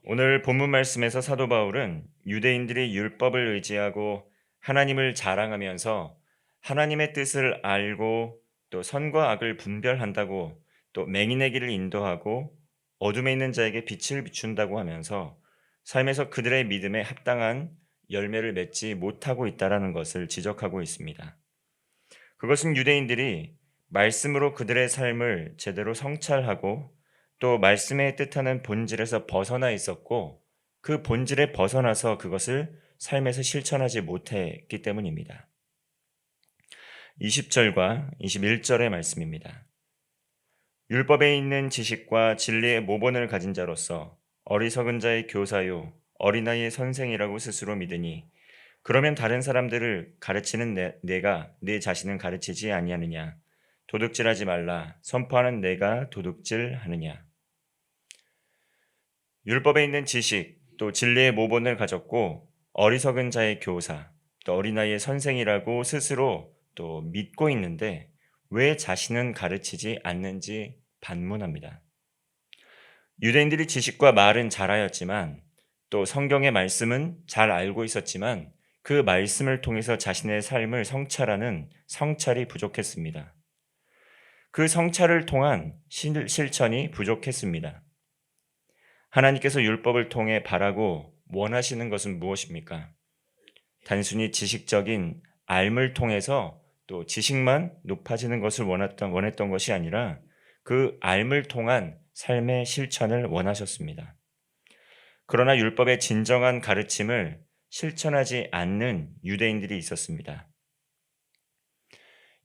오늘 본문 말씀에서 사도 바울은 유대인들이 율법을 의지하고 하나님을 자랑하면서 하나님의 뜻을 알고 또 선과 악을 분별한다고 또 맹인의 길을 인도하고 어둠에 있는 자에게 빛을 비춘다고 하면서 삶에서 그들의 믿음에 합당한 열매를 맺지 못하고 있다라는 것을 지적하고 있습니다. 그것은 유대인들이 말씀으로 그들의 삶을 제대로 성찰하고 또 말씀의 뜻하는 본질에서 벗어나 있었고 그 본질에 벗어나서 그것을 삶에서 실천하지 못했기 때문입니다. 20절과 21절의 말씀입니다. 율법에 있는 지식과 진리의 모본을 가진 자로서 어리석은 자의 교사요 어린아이의 선생이라고 스스로 믿으니 그러면 다른 사람들을 가르치는 내가 내 자신을 가르치지 아니하느냐? 도둑질하지 말라. 선포하는 내가 도둑질하느냐? 율법에 있는 지식, 또 진리의 모본을 가졌고 어리석은 자의 교사, 또 어린아이의 선생이라고 스스로 또 믿고 있는데 왜 자신은 가르치지 않는지 반문합니다. 유대인들이 지식과 말은 잘하였지만 또 성경의 말씀은 잘 알고 있었지만 그 말씀을 통해서 자신의 삶을 성찰하는 성찰이 부족했습니다. 그 성찰을 통한 실천이 부족했습니다. 하나님께서 율법을 통해 바라고 원하시는 것은 무엇입니까? 단순히 지식적인 알을 통해서 또 지식만 높아지는 것을 원했던 것이 아니라 그 알을 통한 삶의 실천을 원하셨습니다. 그러나 율법의 진정한 가르침을 실천하지 않는 유대인들이 있었습니다.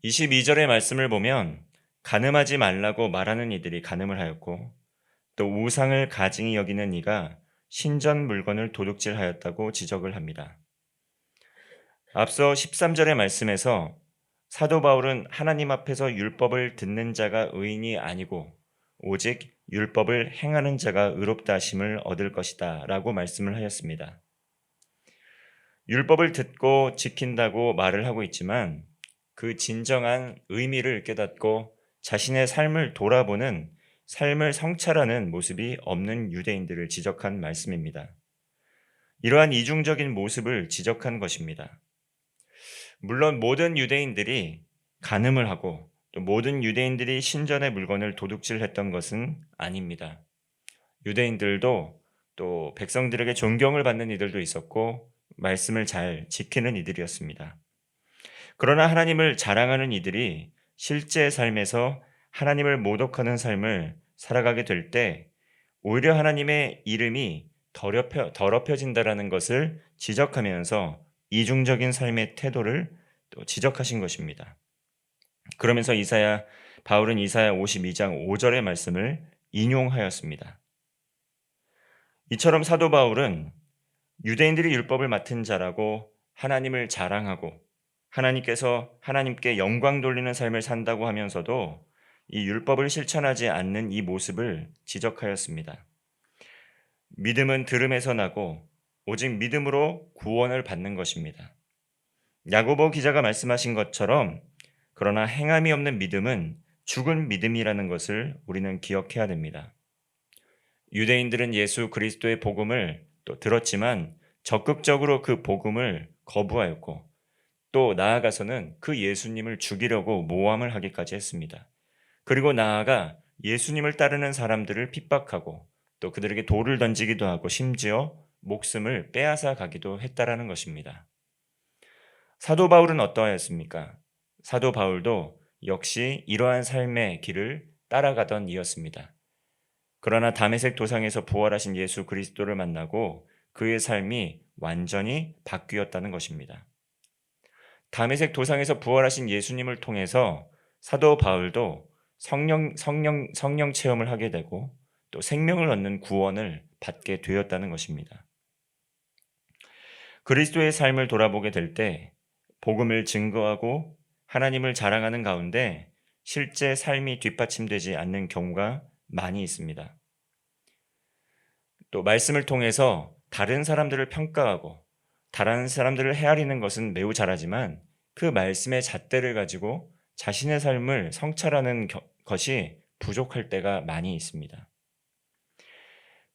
22절의 말씀을 보면 간음하지 말라고 말하는 이들이 간음을 하였고 또 우상을 가증히 여기는 이가 신전 물건을 도둑질하였다고 지적을 합니다. 앞서 13절의 말씀에서 사도 바울은 하나님 앞에서 율법을 듣는 자가 의인이 아니고 오직 율법을 행하는 자가 의롭다 하심을 얻을 것이다 라고 말씀을 하였습니다. 율법을 듣고 지킨다고 말을 하고 있지만 그 진정한 의미를 깨닫고 자신의 삶을 돌아보는 삶을 성찰하는 모습이 없는 유대인들을 지적한 말씀입니다. 이러한 이중적인 모습을 지적한 것입니다. 물론 모든 유대인들이 간음을 하고 또 모든 유대인들이 신전의 물건을 도둑질했던 것은 아닙니다. 유대인들도 또 백성들에게 존경을 받는 이들도 있었고 말씀을 잘 지키는 이들이었습니다. 그러나 하나님을 자랑하는 이들이 실제 삶에서 하나님을 모독하는 삶을 살아가게 될 때 오히려 하나님의 이름이 더럽혀진다라는 것을 지적하면서 이중적인 삶의 태도를 또 지적하신 것입니다. 그러면서 바울은 이사야 52장 5절의 말씀을 인용하였습니다. 이처럼 사도 바울은 유대인들이 율법을 맡은 자라고 하나님을 자랑하고 하나님께 영광 돌리는 삶을 산다고 하면서도 이 율법을 실천하지 않는 이 모습을 지적하였습니다. 믿음은 들음에서 나고 오직 믿음으로 구원을 받는 것입니다. 야고보 기자가 말씀하신 것처럼 그러나 행함이 없는 믿음은 죽은 믿음이라는 것을 우리는 기억해야 됩니다. 유대인들은 예수 그리스도의 복음을 또 들었지만 적극적으로 그 복음을 거부하였고 또 나아가서는 그 예수님을 죽이려고 모함을 하기까지 했습니다. 그리고 나아가 예수님을 따르는 사람들을 핍박하고 또 그들에게 돌을 던지기도 하고 심지어 목숨을 빼앗아 가기도 했다라는 것입니다. 사도 바울은 어떠하였습니까? 사도 바울도 역시 이러한 삶의 길을 따라가던 이였습니다. 그러나 다메섹 도상에서 부활하신 예수 그리스도를 만나고 그의 삶이 완전히 바뀌었다는 것입니다. 다메섹 도상에서 부활하신 예수님을 통해서 사도 바울도 성령 체험을 하게 되고 또 생명을 얻는 구원을 받게 되었다는 것입니다. 그리스도의 삶을 돌아보게 될 때 복음을 증거하고 하나님을 자랑하는 가운데 실제 삶이 뒷받침되지 않는 경우가 많이 있습니다. 또 말씀을 통해서 다른 사람들을 평가하고 다른 사람들을 헤아리는 것은 매우 잘하지만 그 말씀의 잣대를 가지고 자신의 삶을 성찰하는 것이 부족할 때가 많이 있습니다.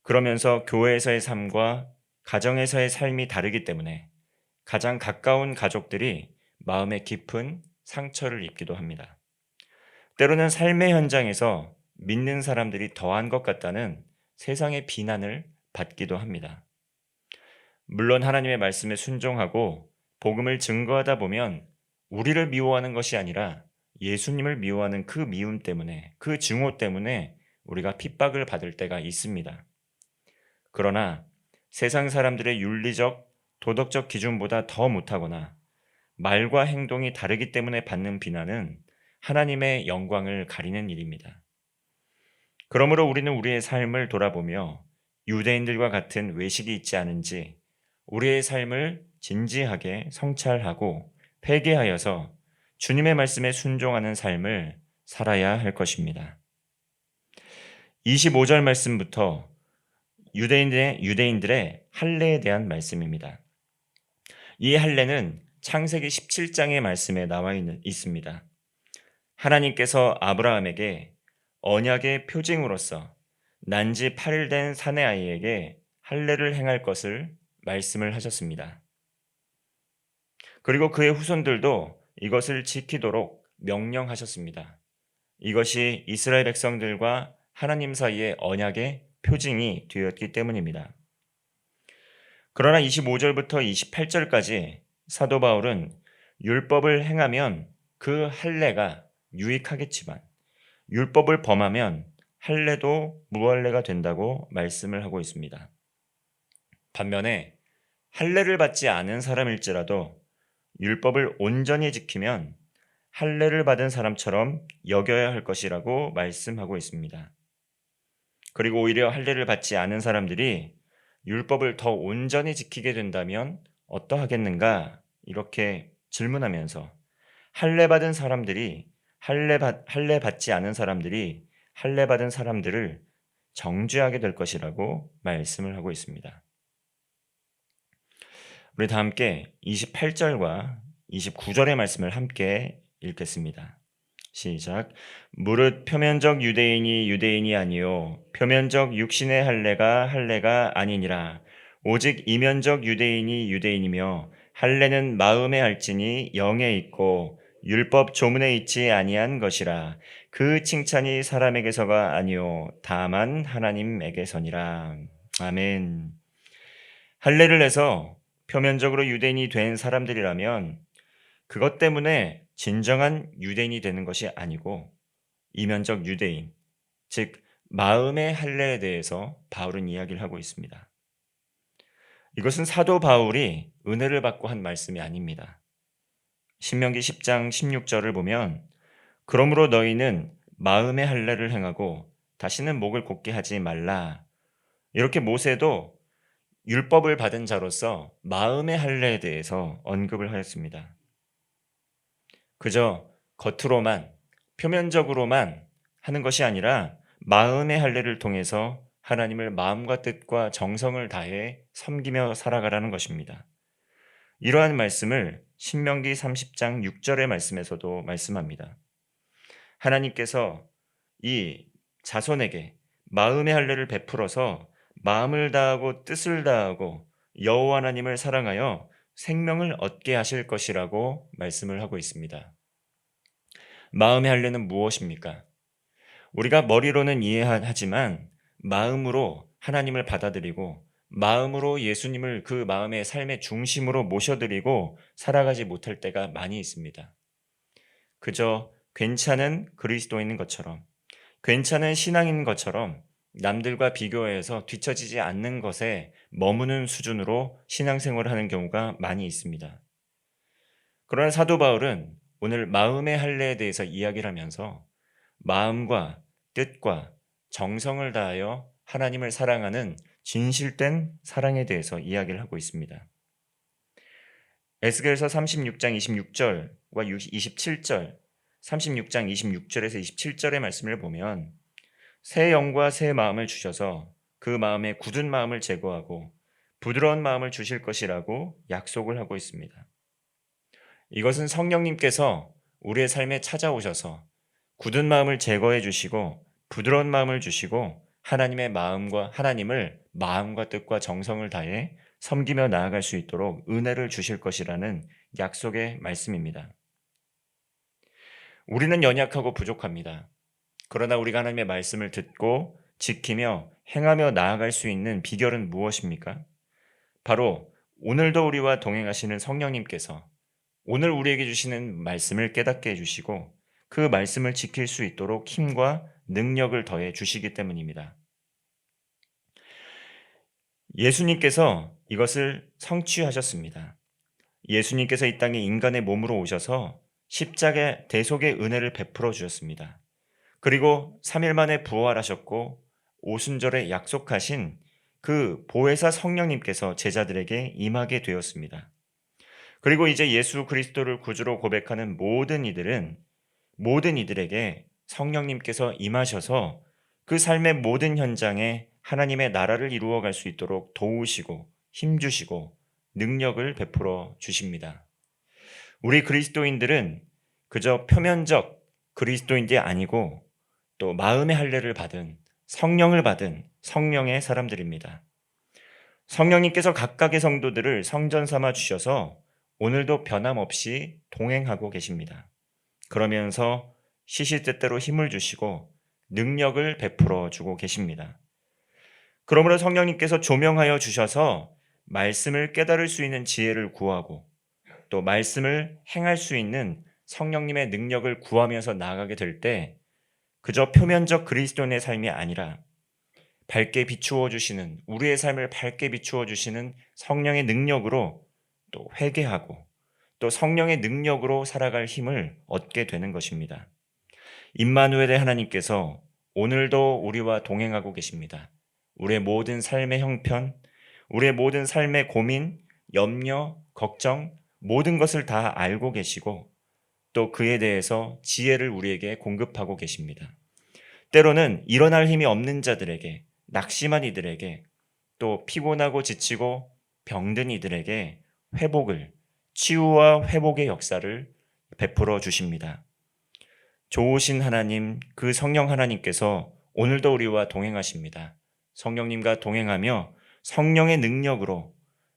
그러면서 교회에서의 삶과 가정에서의 삶이 다르기 때문에 가장 가까운 가족들이 마음에 깊은 상처를 입기도 합니다. 때로는 삶의 현장에서 믿는 사람들이 더한 것 같다는 세상의 비난을 받기도 합니다. 물론 하나님의 말씀에 순종하고 복음을 증거하다 보면 우리를 미워하는 것이 아니라 예수님을 미워하는 그 미움 때문에, 그 증오 때문에 우리가 핍박을 받을 때가 있습니다. 그러나 세상 사람들의 윤리적, 도덕적 기준보다 더 못하거나 말과 행동이 다르기 때문에 받는 비난은 하나님의 영광을 가리는 일입니다. 그러므로 우리는 우리의 삶을 돌아보며 유대인들과 같은 외식이 있지 않은지 우리의 삶을 진지하게 성찰하고 회개하여서 주님의 말씀에 순종하는 삶을 살아야 할 것입니다. 25절 말씀부터 유대인들의 할례에 대한 말씀입니다. 이 할례는 창세기 17장의 말씀에 나와 있습니다. 하나님께서 아브라함에게 언약의 표징으로서 난지 8일 된 사내 아이에게 할례를 행할 것을 말씀을 하셨습니다. 그리고 그의 후손들도 이것을 지키도록 명령하셨습니다. 이것이 이스라엘 백성들과 하나님 사이의 언약의 표징이 되었기 때문입니다. 그러나 25절부터 28절까지 사도 바울은 율법을 행하면 그 할례가 유익하겠지만 율법을 범하면 할례도 무할례가 된다고 말씀을 하고 있습니다. 반면에 할례를 받지 않은 사람일지라도 율법을 온전히 지키면 할례를 받은 사람처럼 여겨야 할 것이라고 말씀하고 있습니다. 그리고 오히려 할례를 받지 않은 사람들이 율법을 더 온전히 지키게 된다면 어떠하겠는가? 이렇게 질문하면서 할례 받은 사람들이 할례 받지 않은 사람들이 할례 받은 사람들을 정죄하게 될 것이라고 말씀을 하고 있습니다. 우리 다 함께 28절과 29절의 말씀을 함께 읽겠습니다. 시작. 무릇 표면적 유대인이 아니요 표면적 육신의 할례가 아니니라. 오직 이면적 유대인이며 할례는 마음에 할지니 영에 있고 율법 조문에 있지 아니한 것이라. 그 칭찬이 사람에게서가 아니요 다만 하나님에게서니라. 아멘. 할례를 해서 표면적으로 유대인이 된 사람들이라면 그것 때문에 진정한 유대인이 되는 것이 아니고 이면적 유대인, 즉 마음의 할례에 대해서 바울은 이야기를 하고 있습니다. 이것은 사도 바울이 은혜를 받고 한 말씀이 아닙니다. 신명기 10장 16절을 보면 그러므로 너희는 마음의 할례를 행하고 다시는 목을 곧게 하지 말라. 이렇게 모세도 율법을 받은 자로서 마음의 할례에 대해서 언급을 하였습니다. 그저 겉으로만 표면적으로만 하는 것이 아니라 마음의 할례를 통해서 하나님을 마음과 뜻과 정성을 다해 섬기며 살아가라는 것입니다. 이러한 말씀을 신명기 30장 6절의 말씀에서도 말씀합니다. 하나님께서 이 자손에게 마음의 할례를 베풀어서 마음을 다하고 뜻을 다하고 여호와 하나님을 사랑하여 생명을 얻게 하실 것이라고 말씀을 하고 있습니다. 마음의 할례는 무엇입니까? 우리가 머리로는 이해하지만 마음으로 하나님을 받아들이고 마음으로 예수님을 그 마음의 삶의 중심으로 모셔드리고 살아가지 못할 때가 많이 있습니다. 그저 괜찮은 그리스도인인 것처럼, 괜찮은 신앙인 것처럼 남들과 비교해서 뒤처지지 않는 것에 머무는 수준으로 신앙생활을 하는 경우가 많이 있습니다. 그러나 사도 바울은 오늘 마음의 할례에 대해서 이야기를 하면서 마음과 뜻과 정성을 다하여 하나님을 사랑하는 진실된 사랑에 대해서 이야기를 하고 있습니다. 에스겔서 36장 26절과 27절, 36장 26절에서 27절의 말씀을 보면 새 영과 새 마음을 주셔서 그 마음에 굳은 마음을 제거하고 부드러운 마음을 주실 것이라고 약속을 하고 있습니다. 이것은 성령님께서 우리의 삶에 찾아오셔서 굳은 마음을 제거해 주시고 부드러운 마음을 주시고 하나님을 마음과 뜻과 정성을 다해 섬기며 나아갈 수 있도록 은혜를 주실 것이라는 약속의 말씀입니다. 우리는 연약하고 부족합니다. 그러나 우리가 하나님의 말씀을 듣고 지키며 행하며 나아갈 수 있는 비결은 무엇입니까? 바로 오늘도 우리와 동행하시는 성령님께서 오늘 우리에게 주시는 말씀을 깨닫게 해주시고 그 말씀을 지킬 수 있도록 힘과 능력을 더해 주시기 때문입니다. 예수님께서 이것을 성취하셨습니다. 예수님께서 이 땅에 인간의 몸으로 오셔서 십자가의 대속의 은혜를 베풀어 주셨습니다. 그리고 3일 만에 부활하셨고 오순절에 약속하신 그 보혜사 성령님께서 제자들에게 임하게 되었습니다. 그리고 이제 예수 그리스도를 구주로 고백하는 모든 이들에게 성령님께서 임하셔서 그 삶의 모든 현장에 하나님의 나라를 이루어갈 수 있도록 도우시고 힘주시고 능력을 베풀어 주십니다. 우리 그리스도인들은 그저 표면적 그리스도인들이 아니고 또 마음의 할례를 받은 성령을 받은 성령의 사람들입니다. 성령님께서 각각의 성도들을 성전 삼아 주셔서 오늘도 변함없이 동행하고 계십니다. 그러면서 시시때때로 힘을 주시고 능력을 베풀어 주고 계십니다. 그러므로 성령님께서 조명하여 주셔서 말씀을 깨달을 수 있는 지혜를 구하고 또 말씀을 행할 수 있는 성령님의 능력을 구하면서 나아가게 될 때 그저 표면적 그리스도인의 삶이 아니라 밝게 비추어 주시는 우리의 삶을 밝게 비추어 주시는 성령의 능력으로 또 회개하고 또 성령의 능력으로 살아갈 힘을 얻게 되는 것입니다. 임마누엘의 하나님께서 오늘도 우리와 동행하고 계십니다. 우리의 모든 삶의 형편, 우리의 모든 삶의 고민, 염려, 걱정 모든 것을 다 알고 계시고 또 그에 대해서 지혜를 우리에게 공급하고 계십니다. 때로는 일어날 힘이 없는 자들에게, 낙심한 이들에게, 또 피곤하고 지치고 병든 이들에게 치유와 회복의 역사를 베풀어 주십니다. 좋으신 하나님, 그 성령 하나님께서 오늘도 우리와 동행하십니다. 성령님과 동행하며 성령의 능력으로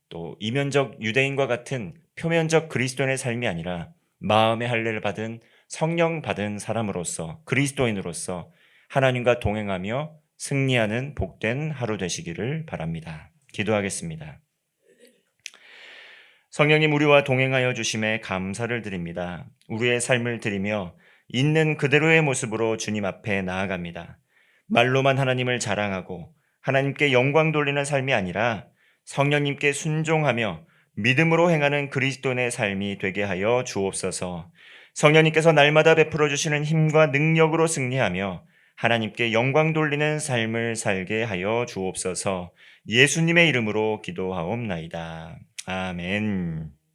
또 이면적 유대인과 같은 표면적 그리스도인의 삶이 아니라 마음의 할례를 받은 성령 받은 사람으로서 그리스도인으로서 하나님과 동행하며 승리하는 복된 하루 되시기를 바랍니다. 기도하겠습니다. 성령님, 우리와 동행하여 주심에 감사를 드립니다. 우리의 삶을 드리며 있는 그대로의 모습으로 주님 앞에 나아갑니다. 말로만 하나님을 자랑하고 하나님께 영광 돌리는 삶이 아니라 성령님께 순종하며 믿음으로 행하는 그리스도인의 삶이 되게 하여 주옵소서. 성령님께서 날마다 베풀어 주시는 힘과 능력으로 승리하며 하나님께 영광 돌리는 삶을 살게 하여 주옵소서. 예수님의 이름으로 기도하옵나이다. 아멘.